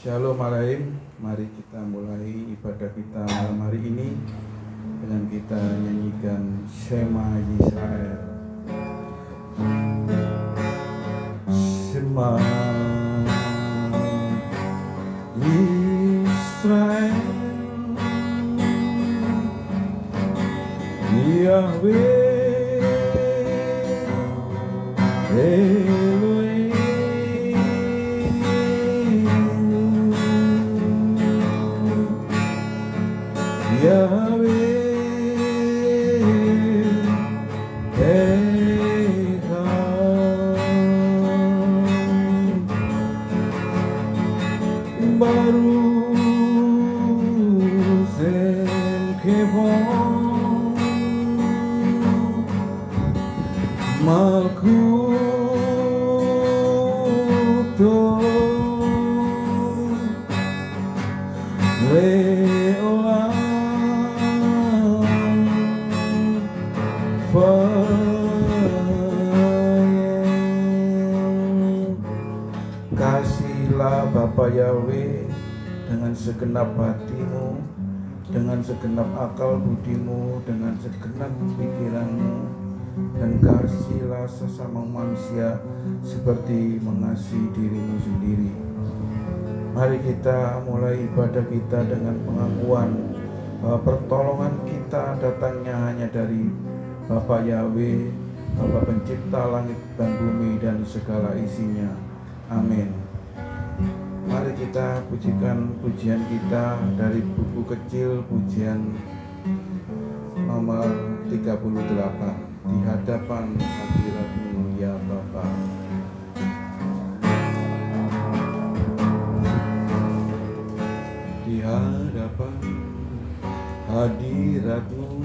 Shalom Alaim, mari kita mulai ibadah kita malam hari ini dengan kita nyanyikan Shema Yisrael. Shema Yisrael, Yahweh Elohim Yahweh Echad Baruch Shem Kevon Malkuto Leolam Kasihlah Bapa Yahweh dengan segenap hatimu, dengan segenap akal budimu, dengan segenap pikiranmu, dan kasihlah sesama manusia seperti mengasihi dirimu sendiri. Mari kita mulai ibadah kita dengan pengakuan bahwa pertolongan kita datangnya hanya dari Bapa Yahweh, Bapa pencipta langit dan bumi dan segala isinya. Amin. Mari kita pujikan pujian kita dari buku kecil pujian nomor 38, di hadapan hadirat-Mu ya Bapa. Di hadapan hadirat-Mu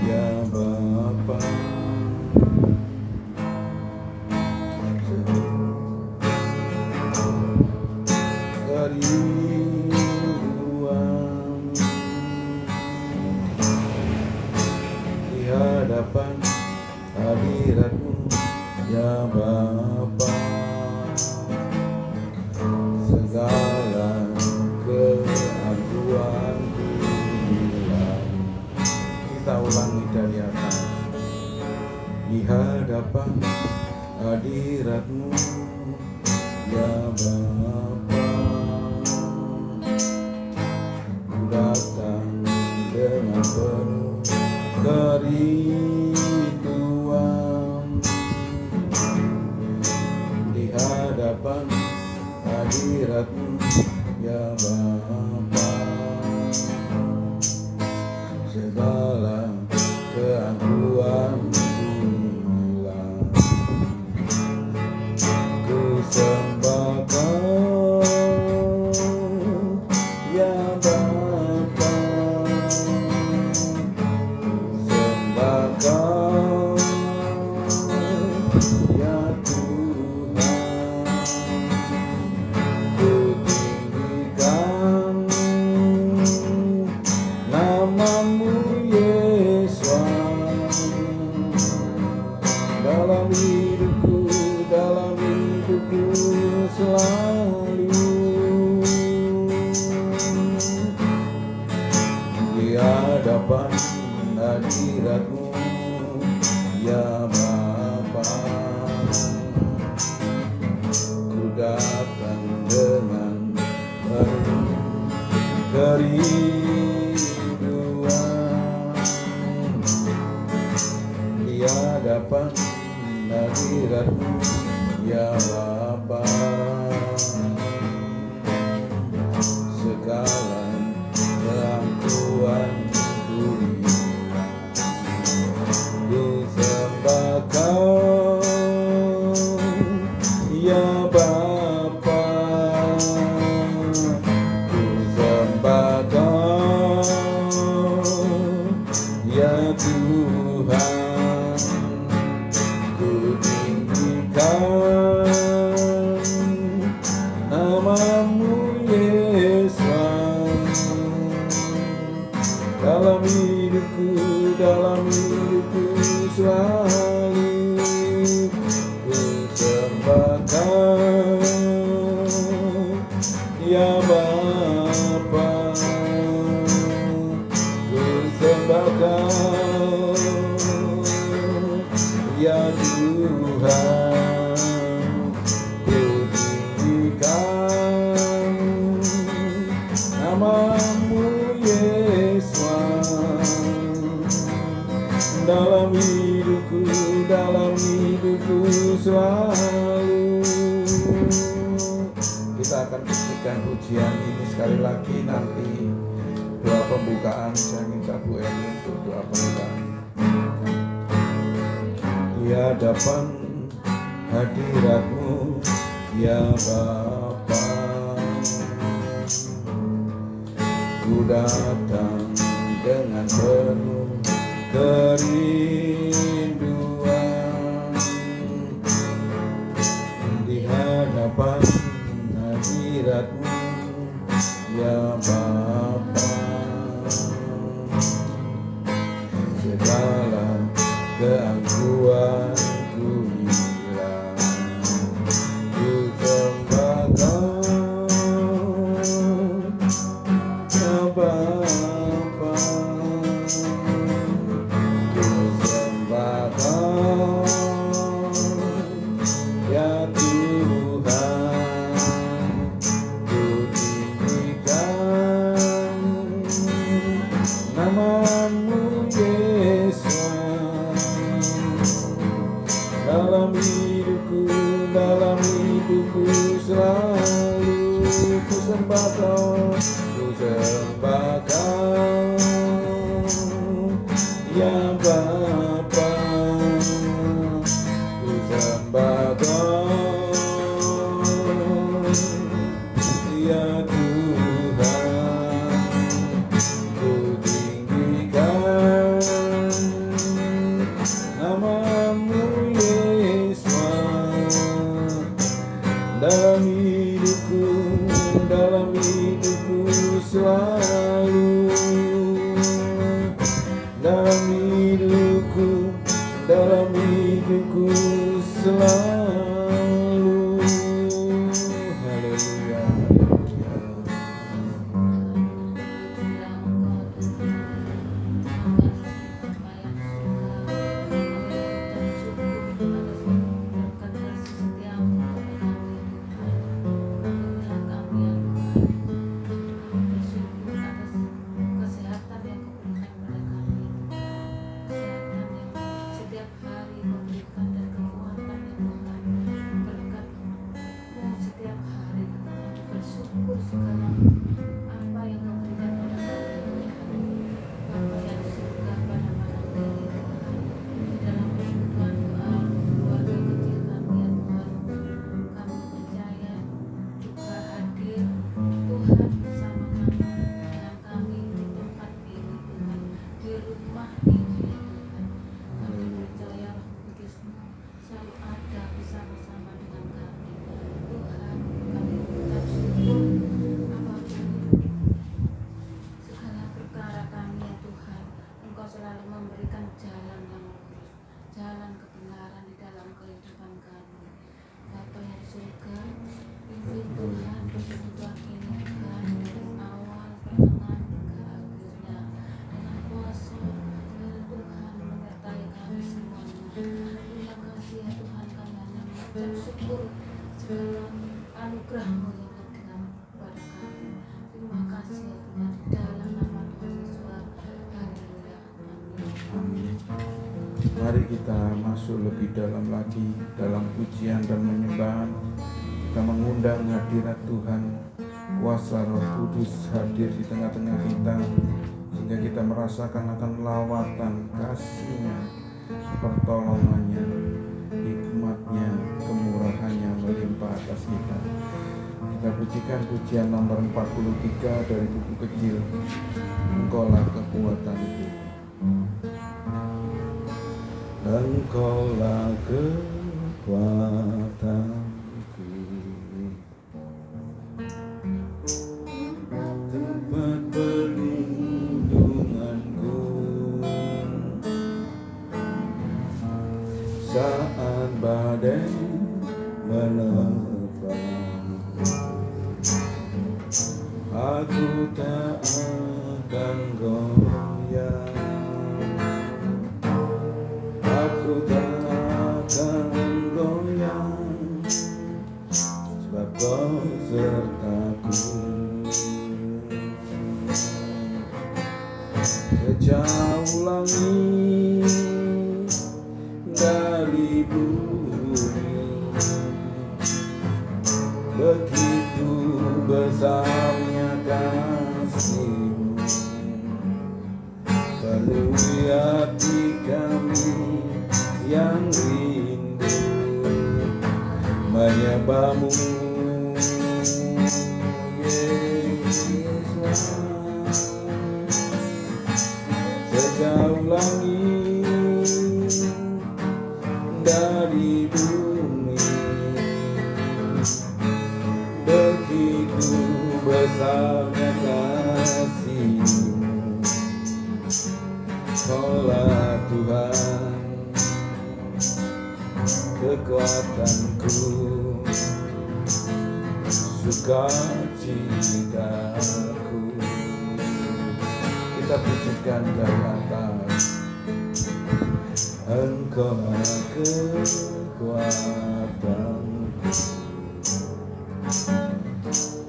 ya Bapa, kerinduan di hadapan hadirat-Mu ya Bapa, segala keagungan hilang. Kita ulangi dari atas. Di hadapan hadirat-Mu ya Bapa, ku datang dengan penuh kerinduan. Di hadapan hadirat-Mu ya Bapa, segala keagungan hilang. Ku sembah Kau ya Bapa, ku sembah Kau ya Tuhan. Ku tinggikan nama-Mu Yesus dalam hidupku selalu. Di hadapan hadirat-Mu ya Bapa, ku datang dengan penuh kerinduan. Di hadapan hadirat-Mu ya Bapa, segala keangkuhan dunia. Ku sembah Kau ya Bapa, ku sembah Kau ya Tuhan. Ku tinggikan nama-Mu Yesus dalam hidupku selalu. Ku sembah Kau kita akan buktikan pujian ini sekali lagi nanti. Doa pembukaan saya minta Bu Eni untuk doa pembukaan. Di hadapan hadirat-Mu ya Bapa, ku datang dengan penuh kerinduan. Di hadapan hadirat-Mu ya Bapa, segala keangkuhanku hilang. Ku sembah Kau ya Bapa, ku sembah Kau ya Tuhan, ku tinggikan nama-Mu Yesus. Dalam hidupku selalu ku sembah Kau, ku sembah Kau ya Bapa, ku sembah Kau ya Tuhan, ku tinggikan nama-Mu Yesus. Dalam hidupku selalu, dalam hidupku selalu. Haleluya. Anugerah-Mu yang dengan kepada kami. Terima kasih ya Tuhan, dalam nama Tuhan Yesus. Haleluya. Amin. Mari kita masuk lebih dalam lagi dalam pujian dan penyembahan. Kita mengundang hadirat Tuhan, kuasa Roh Kudus hadir di tengah-tengah kita, sehingga kita merasakan akan lawatan kasih-Nya, pertolongannya, hikmat-Nya, kemurahan-Nya melimpah atas kita. Kita pujikan pujian nomor 43 dari buku kecil, Engkaulah kekuatanku. Engkaulah kekuatanku, tempat perlindunganku saat badai menerpa. Aku tak akan goyah, aku tak akan goyah, sebab Kau sertaku. Sejauh langit dari bumi, begitu menyembahmu Yesus. Sejauh langit dari bumi, begitu besarnya kasih-Mu. Kaulah Tuhan, kekuatanku, sukacitaku. Kita pujikan dari atas. Engkau kekuatanku,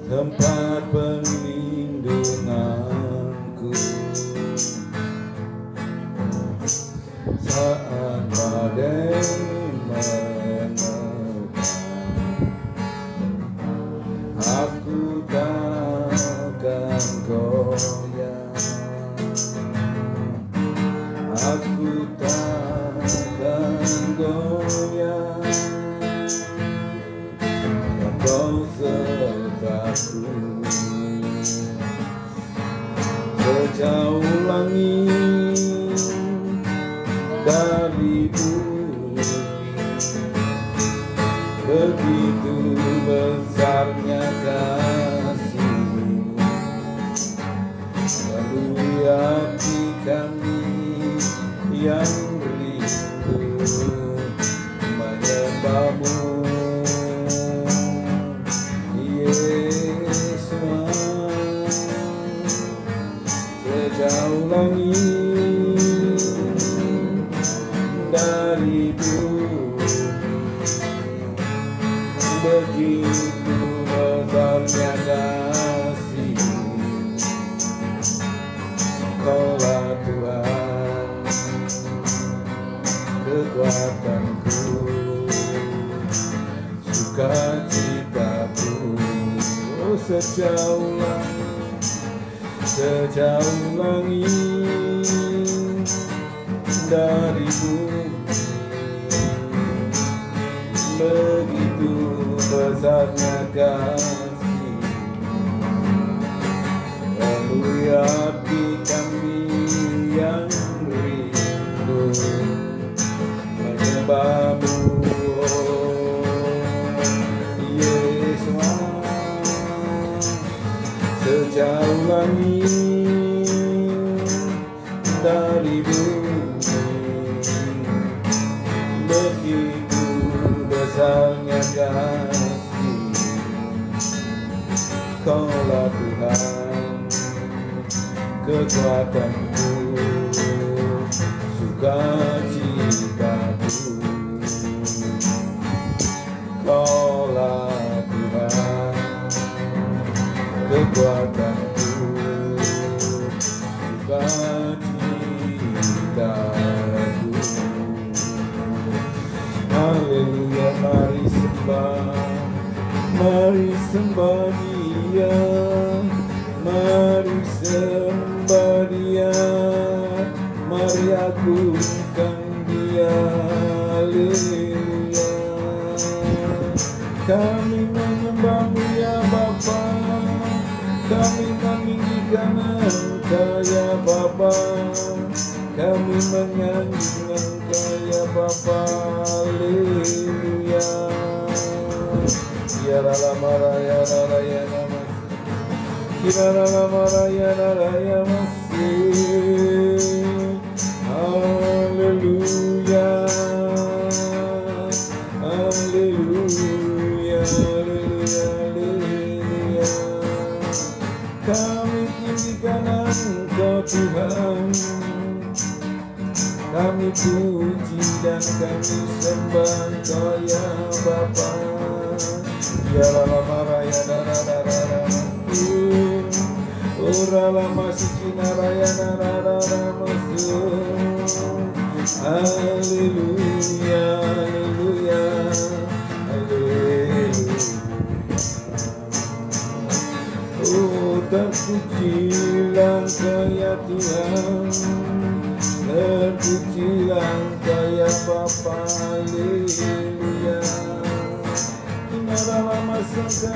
tempat perlindunganku saat badai menerpa. Aku takkan goyah, aku takkan goyah, Kau sertaku. Sejauh langit dari bumi, begitu besarnya kasih-Mu. Melalui hati kami yang rindu menyembah-Mu Yesus. Sejauh langit dari bumi, begitu besarnya kasih-Mu. Kaulah Tuhan, kekuatanku, sukacitaku. Oh, sejauh langit dari bumi, begitu besarnya kasih-Mu. Melalui hati kami yang rindu menyembah-Mu Yesus. Sejauh langit dari bumi, begitu besarnya kasih-Mu. Kaulah Tuhan, kekuatanku, sukacitaku. Kaulah Tuhan, kekuatanku, sukacitaku. Haleluya, mari sembah Dia, mari sembah Dia, mari agungkan Dia. Haleluya, kami menyembah-Mu ya Bapa, kami meninggikan Engkau ya Bapa, kami menyanyi Engkau ya Bapa. Haleluya. Ya lama raya nama, kira lama raya masih. Haleluya, haleluya, haleluya, haleluya. Kami tinggikan Engkau Tuhan, kami puji dan kami sembah Engkau ya Bapa. Ya lama raya ora lama sikina raya haleluya, haleluya, haleluya. Oh, terpujilah Engkau ya Tuhan, terpujilah Engkau ya Bapa. Haleluya. dalam masa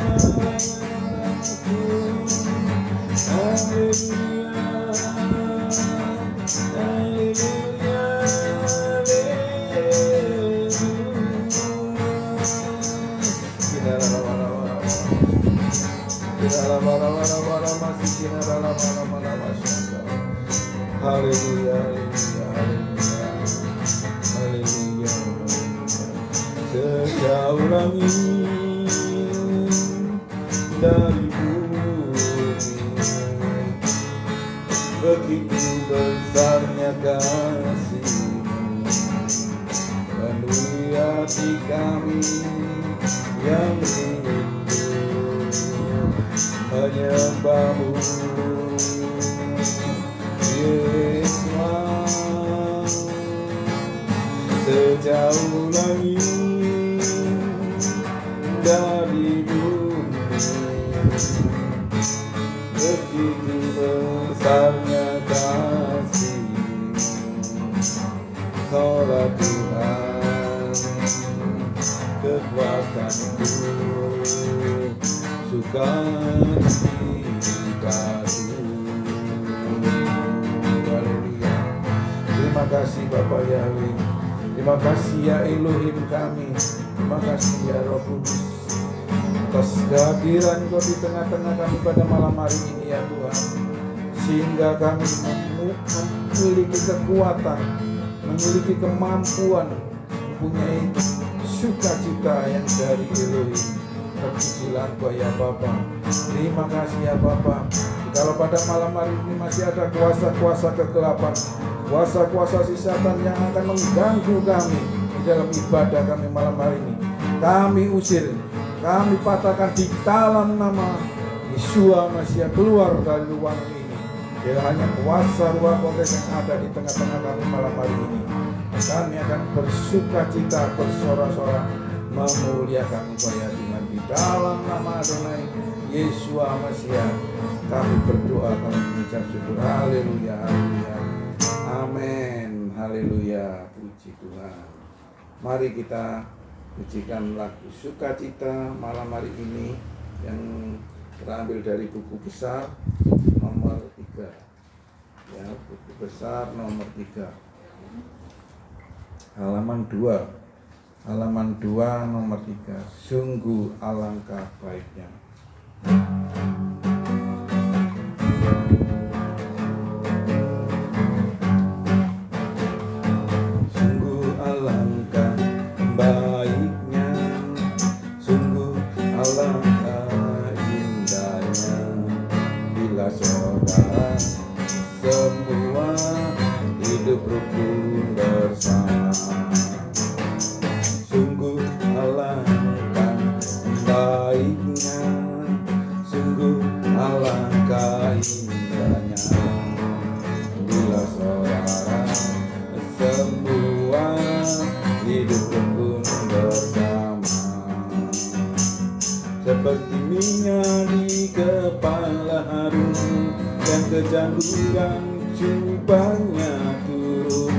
haleluya, haleluya, sejauh langit dari bumi, begitu besarnya kasih-Mu penuhi hati kami yang rindu menyembah-Mu. Sejauh langit dari bumi, begitu besarnya kasih-Mu, Kaulah Tuhan kekuatanku, sukacitaku. Haleluya. Terima kasih Bapa Yahweh. Terima kasih ya Elohim kami. Terima kasih ya Roh Kudus atas kehadiran Kau di tengah-tengah kami pada malam hari ini ya Tuhan, sehingga kami memiliki kekuatan, memiliki kemampuan, mempunyai sukacita yang dari Elohim. Terpujilah Kau ya Bapa. Terima kasih ya Bapa. Kalau pada malam hari ini masih ada kuasa-kuasa kegelapan, kuasa-kuasa si setan yang akan mengganggu kami di dalam ibadah kami malam hari ini, kami usir, kami patahkan di dalam nama Yeshua Masiah. Keluar dari ruang ini. Dia hanya kuasa Ruah Kudus yang ada di tengah-tengah kami malam hari ini. Kami akan bersukacita, bersorak-sorak, memuliakan Engkau ya Tuhan. Di dalam nama Adonai Yeshua Masiah kami berdoa, kami mengucap syukur. Haleluya, haleluya, amin, haleluya, puji Tuhan. Mari kita pujikan lagu sukacita malam hari ini yang terambil dari buku besar nomor 3 ya, buku besar nomor 3 halaman 2 nomor 3. Sungguh alangkah baiknya. Sungguh alangkah baiknya, sungguh alangkah indahnya, bila saudara semua hidup rukun bersama. Sungguh alangkah baiknya, sungguh alangkah indahnya, bila saudara semua hidup rukun bersama. Seperti minyak di kepala Harun dan kejanggulan jubahnya turun,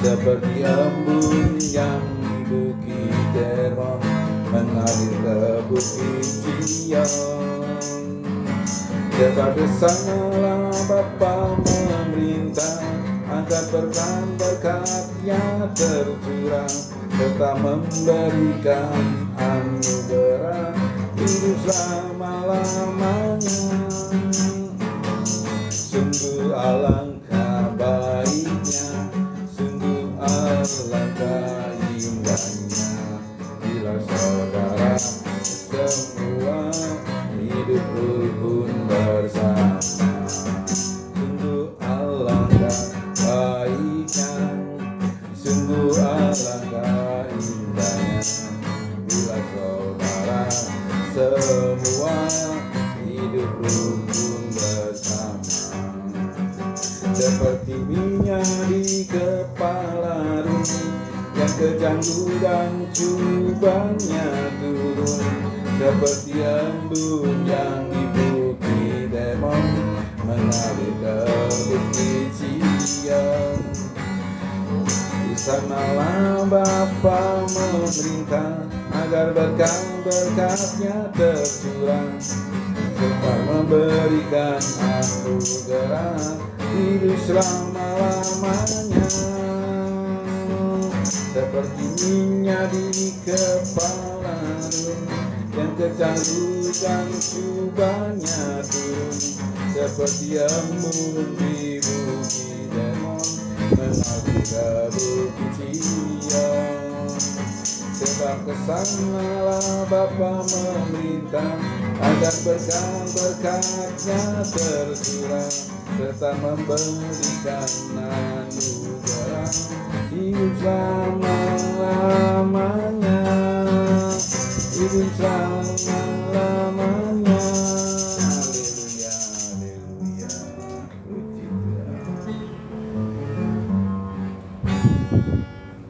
seperti embun yang di Bukit Hermon mengalir ke Bukit Sion. Daripada sanalah Bapa memerintah agar berkat-berkatnya tercurah, serta memberikan anugerah hidup selama-lamanya. Sungguh alangkah baiknya, sungguh alangkah indahnya, bila saudara semua hidup rukun bersama. Sungguh alangkah baiknya, sungguh alangkah indahnya, bila saudara semua hidup rukun bersama. Seperti minyak di kepala Harun yang kejanggulan jubahnya turun, seperti embun yang di Bukit Hermon mengalir ke Bukit Sion. Di sanalah Bapa memerintah agar berkat-berkatnya tercurah serta memberikan anugerah hidup selama-lamanya, seperti minyak di kepala yang kecandukan subahnya turun, seperti embun di bumi Demon mengalir bukit Sion. Sebab kesanalah Bapa memerintah agar berkat-berkatnya tercurah serta memberikan anugerah hidup selama-lamanya, hidup selama-lamanya. Haleluya, haleluya, puji Tuhan.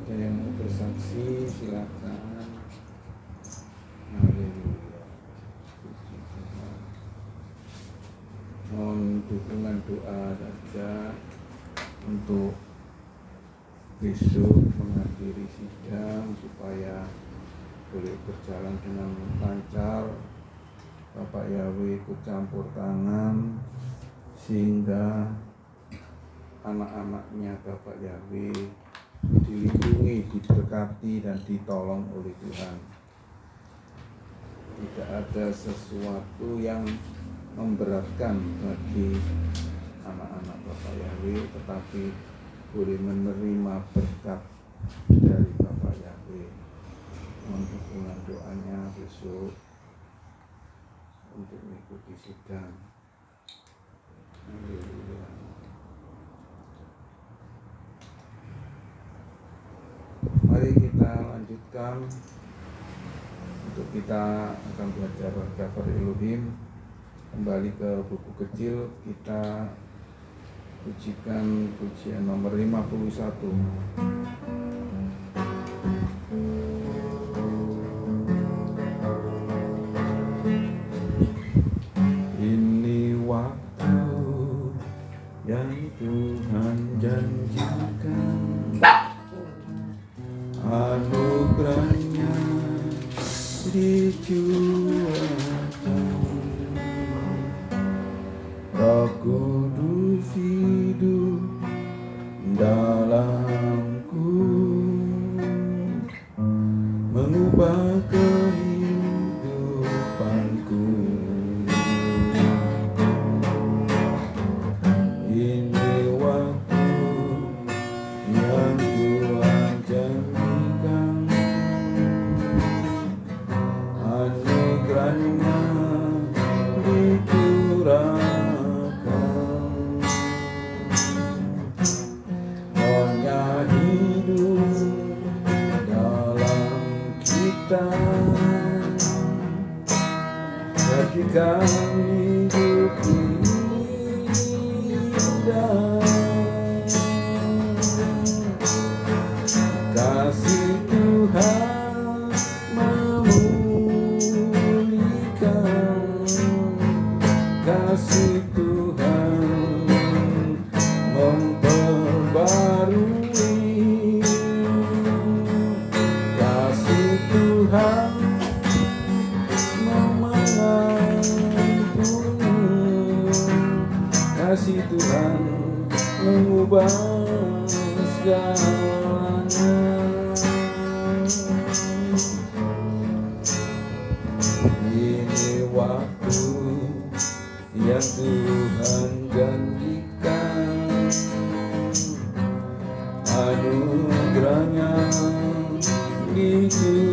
Ada yang mau bersaksi silakan. Haleluya, puji Tuhan. Mohon dukungan doa saja untuk besok mengakhiri sidang supaya boleh berjalan dengan lancar. Bapak Yahweh ikut campur tangan sehingga anak-anaknya Bapak Yahweh dilindungi, diberkati dan ditolong oleh Tuhan. Tidak ada sesuatu yang memberatkan bagi anak-anak Bapak Yahweh, tetapi boleh menerima berkat dari Bapak Yahweh. Mohon dukungan doanya besok untuk mengikuti sidang. Haleluya. Mari kita lanjutkan. Untuk kita akan belajar Daftar Elohim. Kembali ke buku kecil, kita pujikan pujian nomor 51. Ini waktu yang Tuhan janjikan, anugerahnya dicurahkan, Roh Kudus hidup dalamku, mengubah kehidupanku. Ini waktu yang Tuhan janjikan, anugerahnya dicurahkan, Rohnya hidup dalam kita, jadikan hidup indah. Kasih Tuhan memulihkan, kasih Tuhan memperbarui, kasih Tuhan mengampuni, kasih Tuhan mengubah segalanya. Ini waktu yang Tuhan janjikan, anugerahnya dicurahkan,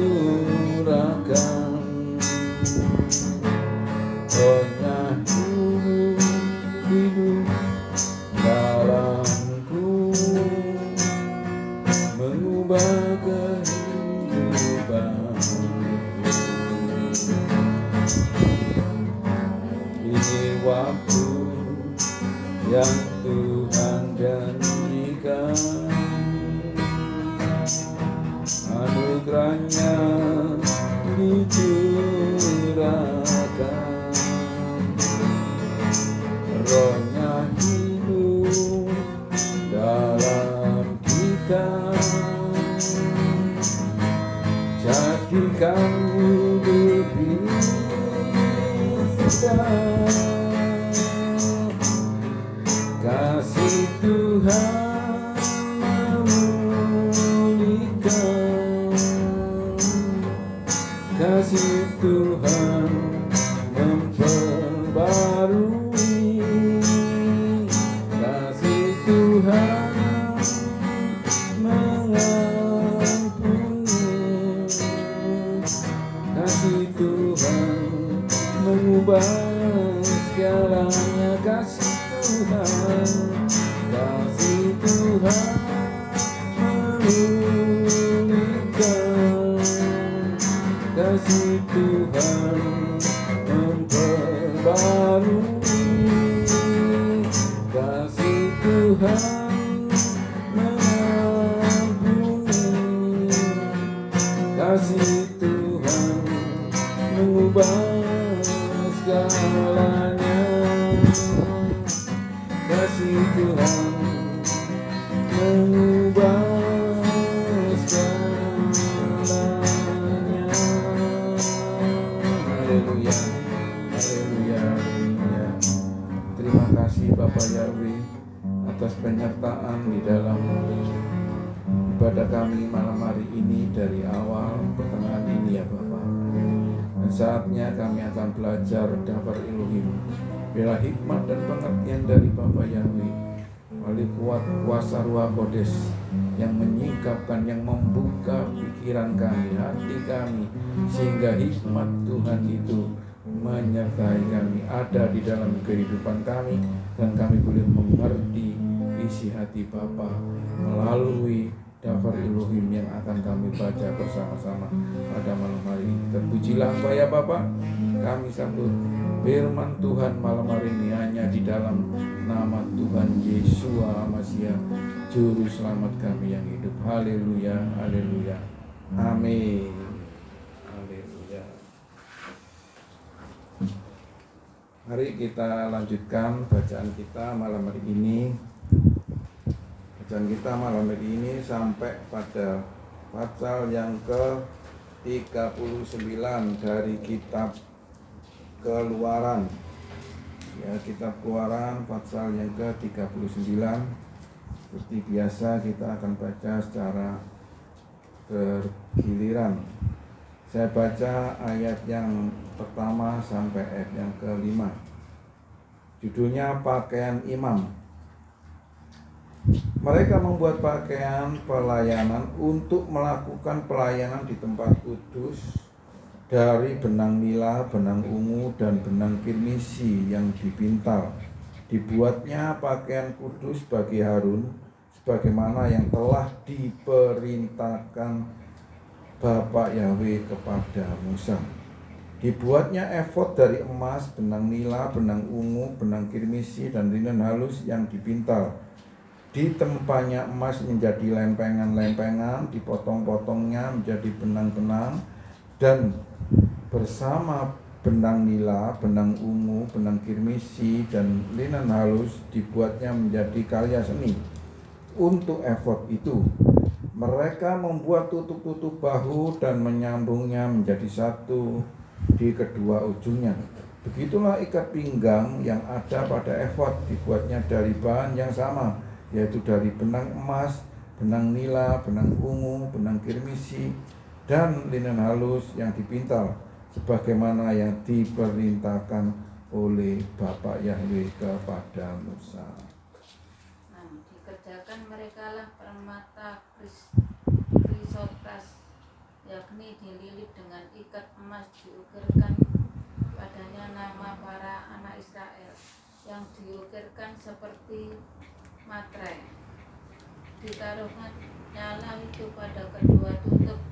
Rohnya hidup dalamku, mengubah kehidupanku. Ini waktu yang Tuhan janjikan, anugerahnya dicurahkan, Rohnya hidup dalam kita, jadikan Kasih Tuhan memulihkan, kasih Tuhan memperbarui, kasih Tuhan mengampuni, kasih Tuhan mengubah segalanya, kasih Tuhan, kasih Tuhan memulihkan, kasih Tuhan memperbarui, kasih Tuhan mengampuni, kasih Tuhan mengubah segalanya, kasih Tuhan mengubah segalanya. Haleluya, haleluya, haleluya. Terima kasih Bapak Yahweh atas penyertaan di dalam ibadah kami malam hari ini dari awal pertengahan ini ya Bapak. Dan saatnya kami akan belajar Dabar Elohim, bila hikmat dan pengertian dari Bapa Yahweh melalui kuasa Ruach Kodes yang menyingkapkan, yang membuka pikiran kami, hati kami, sehingga hikmat Tuhan itu menyertai kami, ada di dalam kehidupan kami, dan kami boleh mengerti isi hati Bapa melalui Dabar Elohim yang akan kami baca bersama-sama pada malam hari ini. Terpujilah Engkau ya Bapa. Kami sambut firman Tuhan malam hari ini hanya di dalam nama Tuhan Yesua Masiah, Juru Selamat kami yang hidup. Haleluya, haleluya, amin. Haleluya. Mari kita lanjutkan bacaan kita malam hari ini. Bacaan kita malam hari ini sampai pada pasal yang ke-39 dari kitab Keluaran. Ya, kitab Keluaran pasal yang ke-39. Seperti biasa kita akan baca secara bergiliran. Saya baca ayat yang pertama sampai ayat yang ke-5. Judulnya Pakaian Imam. Mereka membuat pakaian pelayanan untuk melakukan pelayanan di tempat kudus dari benang nila, benang ungu, dan benang kirmisi yang dipintal. Dibuatnya pakaian kudus bagi Harun sebagaimana yang telah diperintahkan Bapa Yahweh kepada Musa. Dibuatnya efod dari emas, benang nila, benang ungu, benang kirmisi, dan linen halus yang dipintal. Ditempanya emas menjadi lempengan-lempengan, dipotong-potongnya menjadi benang-benang, dan bersama benang nila, benang ungu, benang kirmisi, dan linen halus dibuatnya menjadi karya seni. Untuk efod itu, mereka membuat tutup-tutup bahu dan menyambungnya menjadi satu di kedua ujungnya. Begitulah ikat pinggang yang ada pada efod, dibuatnya dari bahan yang sama, yaitu dari benang emas, benang nila, benang ungu, benang kirmisi, dan linen halus yang dipintal, sebagaimana yang diperintahkan oleh Bapa Yahweh kepada Musa. Dikerjakan merekalah permata krisopras, yakni dililit dengan ikat emas, diukirkan padanya nama para anak Israel, yang diukirkan seperti matre. Ditaruhnya nyala itu pada kedua tutup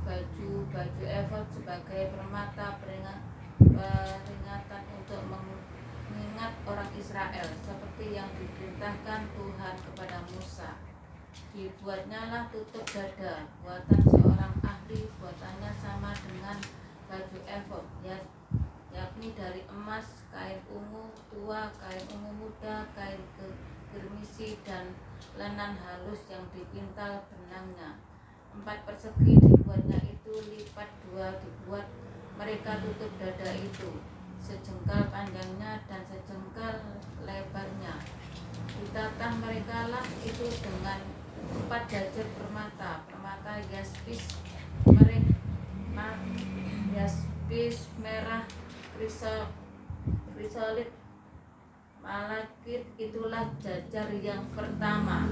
baju efod sebagai permata peringatan untuk mengingat orang Israel, seperti yang diperintahkan Tuhan kepada Musa. Dibuatnyalah tutup dada buatan seorang ahli, buatannya sama dengan baju efod, yakni dari emas, kain ungu tua, kain ungu muda, kain kirmisi, dan lenan halus yang dipintal benangnya. 4 persegi dibuatnya itu, lipat 2 dibuat mereka tutup dada itu, sejengkal panjangnya dan sejengkal lebarnya. Ditatah mereka lah itu dengan 4 jajir permata, permata yaspis merah, krisolit, malakit. Itulah jajar yang pertama.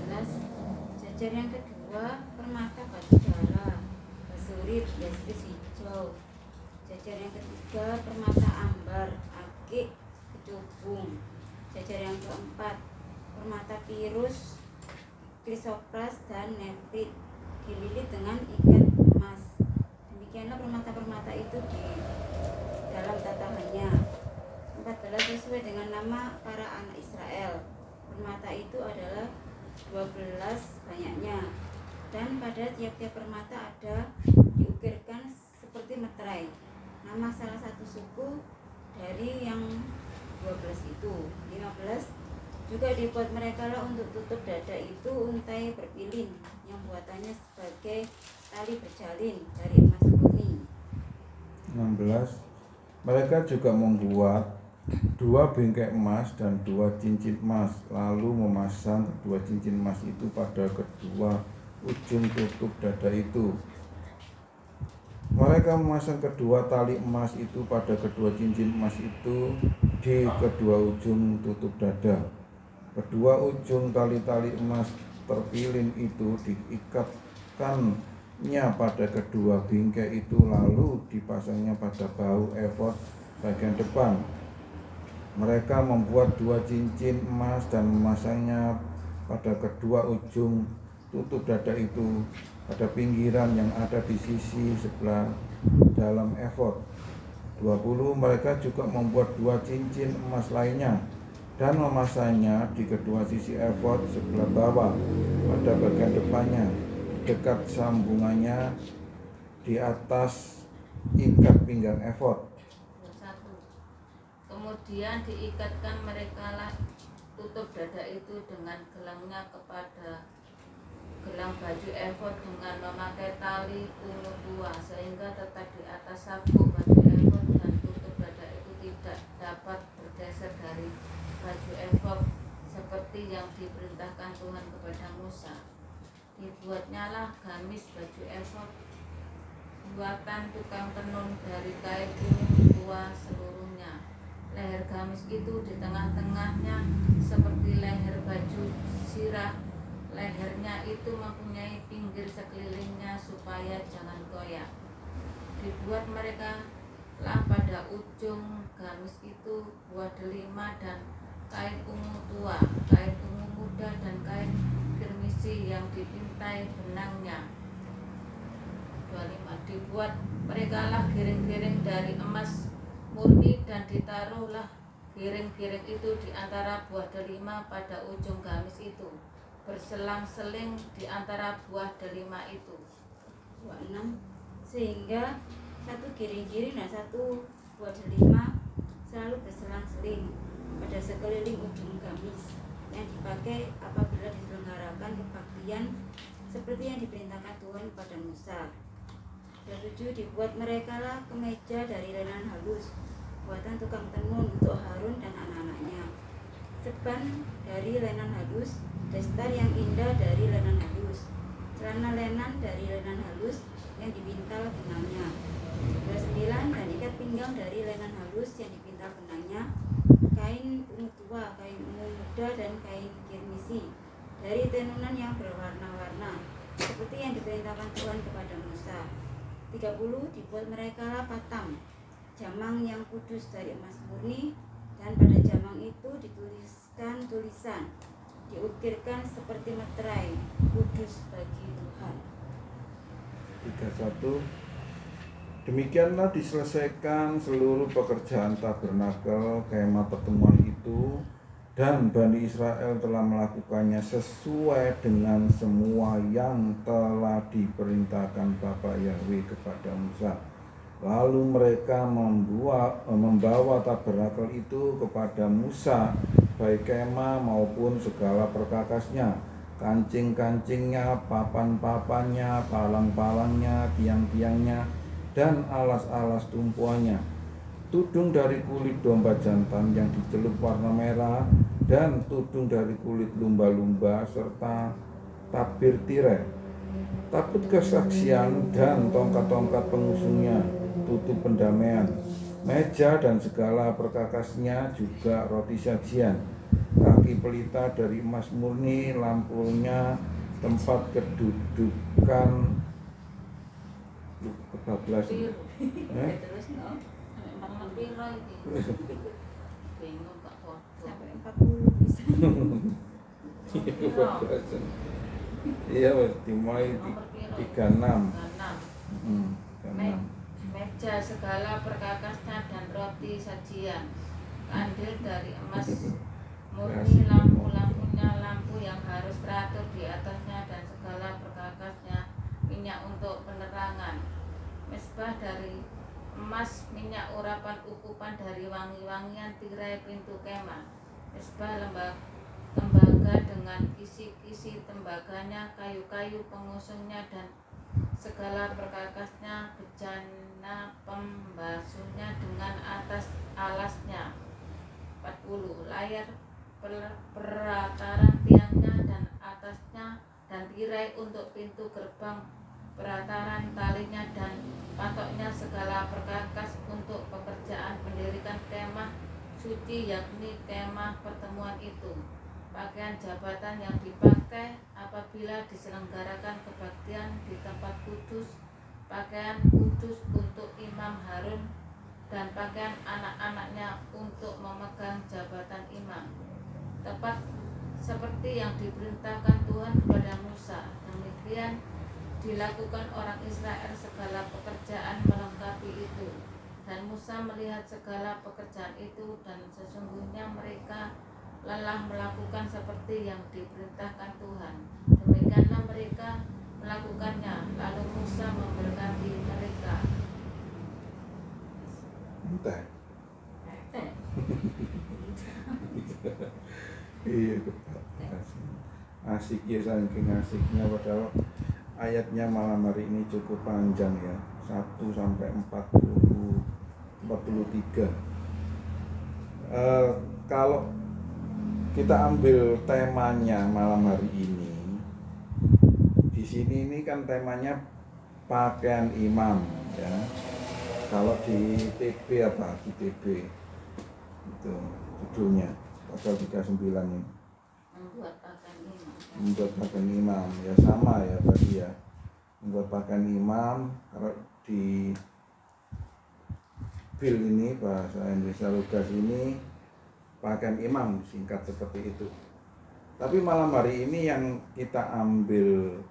11. Jajar yang kedua permata batu bara, basurit, yaspis hijau. Jajar yang ketiga permata ambar, akik, kecubung. Jajar yang keempat permata pirus, krisopras, dan nefrit, dililit dengan ikat emas. Demikianlah permata-permata itu di dalam tatahannya. 14. Sesuai dengan nama para anak Israel. Permata itu adalah 12 banyaknya, dan pada tiap-tiap permata ada diukirkan seperti meterai nama salah satu suku dari yang 12 itu. 15. Juga dibuat mereka lah untuk tutup dada itu untai berpilin yang buatannya sebagai tali berjalin dari emas murni. 16. Mereka juga membuat 2 bingkai emas dan 2 cincin emas, lalu memasang kedua cincin emas itu pada kedua ujung tutup dada itu. Mereka memasang kedua tali emas itu pada kedua cincin emas itu di kedua ujung tutup dada. Kedua ujung tali-tali emas terpilin itu diikatkannya pada kedua bingkai itu, lalu dipasangnya pada bahu efod bagian depan. Mereka membuat 2 cincin emas dan memasangnya pada kedua ujung tutup dada itu pada pinggiran yang ada di sisi sebelah dalam efod. 20. Mereka juga membuat 2 cincin emas lainnya dan memasangnya di kedua sisi efod sebelah bawah pada bagian depannya, dekat sambungannya di atas ikat pinggang efod. 21. Kemudian diikatkan mereka lah tutup dada itu dengan gelangnya kepada gelang baju efod dengan memakai tali ungu tua, sehingga tetap di atas sabuk baju efod, dan tutup dada itu tidak dapat bergeser dari baju efod seperti yang diperintahkan Tuhan kepada Musa. Dibuatnya lah gamis baju efod buatan tukang tenun dari kain ungu tua seluruhnya. Leher gamis itu di tengah-tengahnya seperti leher baju sirah. Lehernya itu mempunyai pinggir sekelilingnya supaya jangan goyah. Dibuat mereka lah pada ujung gamis itu buah delima dan kain ungu tua, kain ungu muda, dan kain kirmisi yang dipintai benangnya. 25. Dibuat mereka lah giring-giring dari emas murni, dan ditaruhlah giring-giring itu di antara buah delima pada ujung gamis itu, berselang-seling di antara buah delima itu. 26. Sehingga satu giring-giring dan satu buah delima selalu berselang-seling pada sekeliling ujung gamis yang dipakai apabila diselenggarakan kebaktian seperti yang diperintahkan Tuhan kepada Musa. 27. Dibuat mereka lah kemeja dari lenan halus buatan tukang tenun untuk Harun dan anak-anaknya, seban dari lenan halus, destar yang indah dari lenan halus, celana lenan dari lenan halus yang dipintal benangnya. 29. Dan ikat pinggang dari lenan halus yang dipintal benangnya, kain ungu tua, kain ungu muda, dan kain kirmisi dari tenunan yang berwarna-warna seperti yang diperintahkan Tuhan kepada Musa. 30. Dibuat mereka lah patam, jamang yang kudus dari emas murni, dan pada jamang itu dituliskan tulisan, diukirkan seperti meterai, kudus bagi Tuhan. 31. Demikianlah diselesaikan seluruh pekerjaan tabernakel kemah pertemuan itu, dan Bani Israel telah melakukannya sesuai dengan semua yang telah diperintahkan Bapa Yahweh kepada Musa. Lalu mereka membawa tabernakel itu kepada Musa, baik kemah maupun segala perkakasnya, kancing-kancingnya, papan-papannya, palang-palangnya, tiang-tiangnya, dan alas-alas tumpuannya, tudung dari kulit domba jantan yang dicelup warna merah, dan tudung dari kulit lumba-lumba, serta tabir tirai, tabut kesaksian dan tongkat-tongkat pengusungnya, tutup pendamaian, meja dan segala perkakasnya, juga roti sajian, kaki pelita dari emas murni, lampunya, tempat kedudukan kebablasan. Terus no. Emang piro iki? Bingung kok foto. Sampai 40 bisa. Kebablasan. Iya, wis dimulai Nomor piro? 36. 36. Meja segala perkakasnya dan roti sajian, kandil dari emas murni, lampu-lampunya, lampu yang harus teratur di atasnya dan segala perkakasnya, minyak untuk penerangan, mesbah dari emas, minyak urapan ukupan dari wangi-wangian, tirai pintu kemah, mesbah tembaga dengan kisi-kisi tembaganya, kayu-kayu pengusungnya dan segala perkakasnya, bejana pembasuhnya dengan atas alasnya. 40. Layar perataran tiangnya dan atasnya, dan tirai untuk pintu gerbang perataran, talinya dan patoknya, segala perkakas untuk pekerjaan pendirikan kemah suci, yakni kemah pertemuan itu, pakaian jabatan yang dipakai apabila diselenggarakan kebaktian di tempat kudus, pakaian kudus untuk imam Harun dan pakaian anak-anaknya untuk memegang jabatan imam, tepat seperti yang diperintahkan Tuhan kepada Musa. Demikian dilakukan orang Israel segala pekerjaan melengkapi itu. Dan Musa melihat segala pekerjaan itu, dan sesungguhnya mereka lelah melakukan seperti yang diperintahkan Tuhan. Demikianlah mereka melakukannya. Lalu Musa memberkati mereka. Entah. Iya, asik ya, saking asiknya, padahal ayatnya malam hari ini cukup panjang ya, 1 sampai 43. Kalau kita ambil temanya malam hari ini, di sini ini kan temanya pakaian imam ya. Kalau di TB apa? Di TB itu judulnya pasal 39 ini. Membuat pakaian imam ya, sama ya tadi ya. Membuat pakaian imam, kalau di Bill ini bahasa Indonesia Lugas ini pakaian imam, singkat seperti itu. Tapi malam hari ini yang kita ambil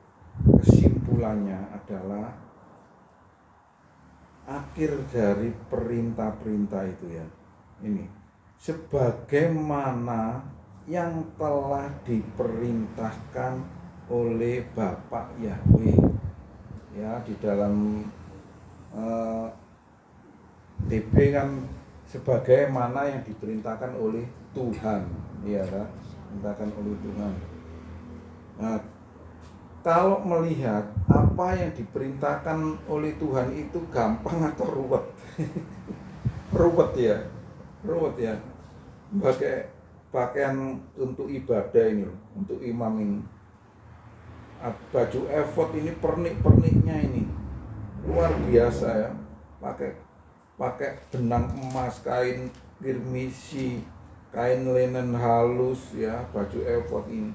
kesimpulannya adalah akhir dari perintah-perintah itu ya. Ini sebagaimana yang telah diperintahkan oleh Bapak Yahweh ya, di dalam TB kan sebagaimana yang diperintahkan oleh Tuhan, ya kan? Diperintahkan oleh Tuhan. Nah, kalau melihat apa yang diperintahkan oleh Tuhan itu gampang atau ruwet? Ruwet ya. Pakai pakaian untuk ibadah ini, untuk imam ini. Baju efod ini, pernik-perniknya ini luar biasa ya. Pakai benang emas, kain kirmisi, kain linen halus ya, baju efod ini.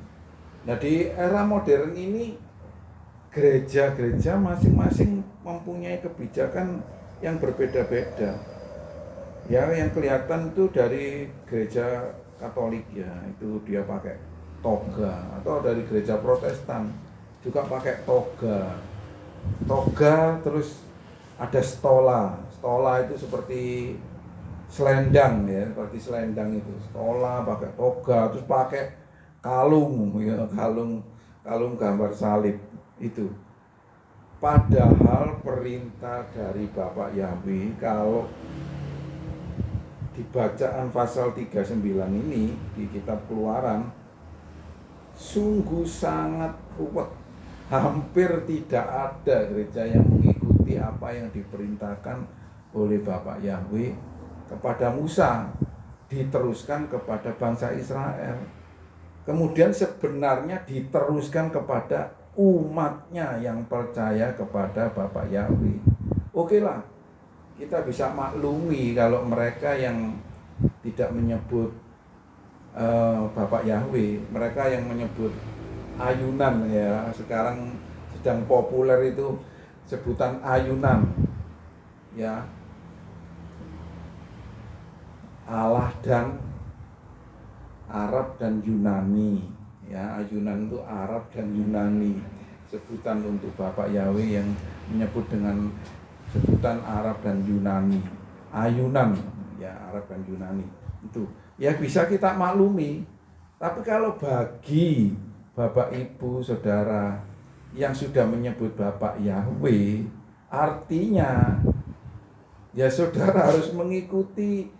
Nah, di era modern ini gereja-gereja masing-masing mempunyai kebijakan yang berbeda-beda. Ya, yang kelihatan itu dari gereja Katolik ya, itu dia pakai toga, atau dari gereja Protestan juga pakai toga, terus ada stola itu seperti selendang ya, seperti selendang itu, stola pakai toga, terus pakai kalung ya, kalung gambar salib itu. Padahal perintah dari Bapak Yahweh, kalau di bacaan pasal 39 ini di kitab Keluaran, sungguh sangat ruwet. Hampir tidak ada gereja yang mengikuti seperti apa yang diperintahkan oleh Bapak Yahweh kepada Musa, diteruskan kepada bangsa Israel. Kemudian sebenarnya diteruskan kepada umatnya yang percaya kepada Bapak Yahweh. Oke lah, kita bisa maklumi kalau mereka yang tidak menyebut Bapak Yahweh, mereka yang menyebut ayunan, ya sekarang sedang populer itu sebutan ayunan, ya Allah dan Arab dan Yunani, ya ayunan itu Arab dan Yunani, sebutan untuk Bapak Yahweh yang menyebut dengan sebutan Arab dan Yunani, ayunan, ya Arab dan Yunani itu ya bisa kita maklumi. Tapi kalau bagi Bapak Ibu Saudara yang sudah menyebut Bapak Yahweh, artinya ya saudara harus mengikuti